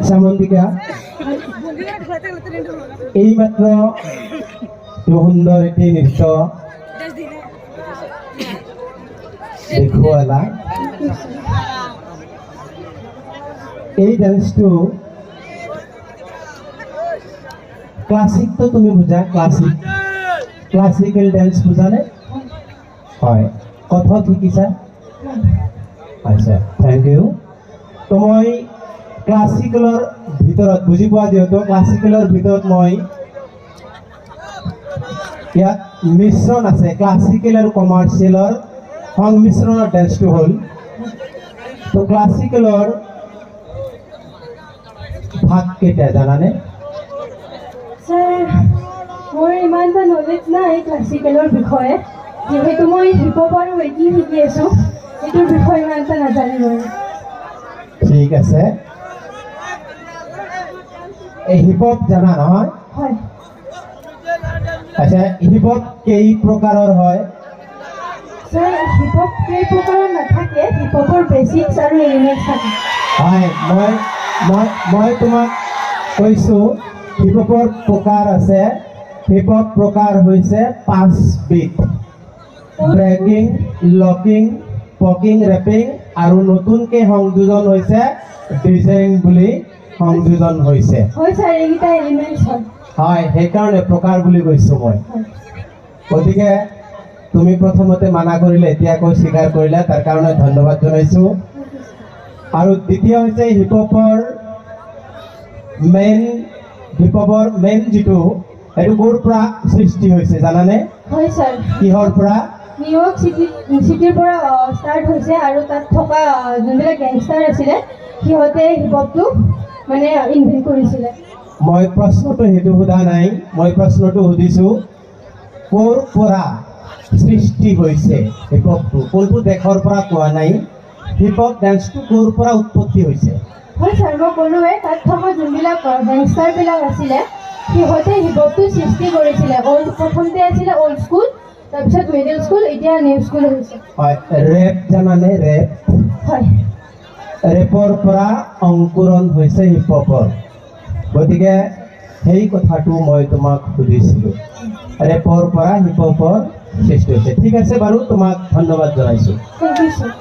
সামন্তিকা এইমাত্ৰ সুন্দৰ এটি নৃত্য দেখুৱালা। এই ডান্সটো ক্লাছিকটো তুমি বুজা? ক্লাছিকেল ডান্স বুজানে? হয়। কথক শিকিছা? আচ্ছা, থেংক ইউ। তো মই ক্লাছিকেলৰ ভিতৰত বুজি পোৱা যিহেতু ক্লাছিকেলৰ ভিতৰত মই ইয়াত মিশ্ৰণ আছে, ক্লাছিকেল আৰু কমাৰ্চিয়েলৰ সংমিশ্ৰণৰ ডান্সটো হ'ল। তো ক্লাছিকেলৰ ভাগ কেইটা জানানে? স্যাৰ মোৰ ইমান এটা নলেজ নাই ক্লাছিকেলৰ বিষয়ে, যিহেতু মই হিপ হপ আৰু ৱেটিং শিকি আছোঁ, এইটোৰ বিষয়ে ইমান এটা নাজানিম। ঠিক আছে, এই হিপ হপ জানা নহয়? হয়। আচ্ছা, হিপ হপ কেই প্ৰকাৰৰ হয়? স্যাৰ হিপ হপ কেই প্ৰকাৰৰ নাথাকে, হিপ হপৰ বেচিক্স আৰু এলিমেণ্টছ থাকে। হয়, মই তোমাক কৈছোঁ হিপ হপৰ প্ৰকাৰ আছে। হিপ হপ প্ৰকাৰ হৈছে 5 বিধ: ব্ৰেকিং, লকিং, পকিং, ৰেপিং আৰু নতুনকৈ সংযোজন হৈছে ডিজেইং বুলি সংযোজন হৈছে। হয় ছাৰ, এইকেইটা এলিমেণ্টছ হয়। হয়, সেইকাৰণে প্ৰকাৰ বুলি কৈছোঁ মই। গতিকে তুমি প্ৰথমতে মানা কৰিলে, এতিয়া কৈ স্বীকাৰ কৰিলা, তাৰ কাৰণে ধন্যবাদ জনাইছোঁ। আৰু দ্বিতীয় হৈছে হিপ হপৰ মেইন যিটো, সেইটো ক'ৰ পৰা সৃষ্টি হৈছে জানানে? হয় ছাৰ। কিহৰ পৰা? নিউয়ৰ্ক চিটিৰ পৰা ষ্টাৰ্ট হৈছে, আৰু তাত থকা যোনবিলাক গেংষ্টাৰ আছিলে সিহঁতে হিপ হপটো মানে ইনভেণ্ট কৰিছিলে। মই প্ৰশ্নটো সেইটো সোধা নাই, মই প্ৰশ্নটো সুধিছোঁ ক'ৰ পৰা সৃষ্টি হৈছে হিপ হপটো, কোনটো দেশৰ পৰা কোৱা নাই। হিপ হপ ডান্সটো ক'ৰ পৰা উৎপত্তি হৈছে? হয় ছাৰ, মই ক'লোৱে তাত থকা যোনবিলাক গেংষ্টাৰবিলাক আছিলে সিহঁতে হিপ হপটো সৃষ্টি কৰিছিলে। প্ৰথমতে আছিলে অল্ড স্কুল, তাৰপিছত মিডল স্কুল, এতিয়া নিউ স্কুল হৈছে। হয়। ৰেপ জানানে? ৰেপ? হয়। ৰেপৰ পৰা অংকুৰণ হৈছে হিপ হপৰ। গতিকে সেই কথাটো মই তোমাক সুধিছিলোঁ, ৰেপৰ পৰা হিপ হপৰ সৃষ্টি হৈছে। ঠিক আছে বাৰু, তোমাক ধন্যবাদ জনাইছোঁ। Thank you sir.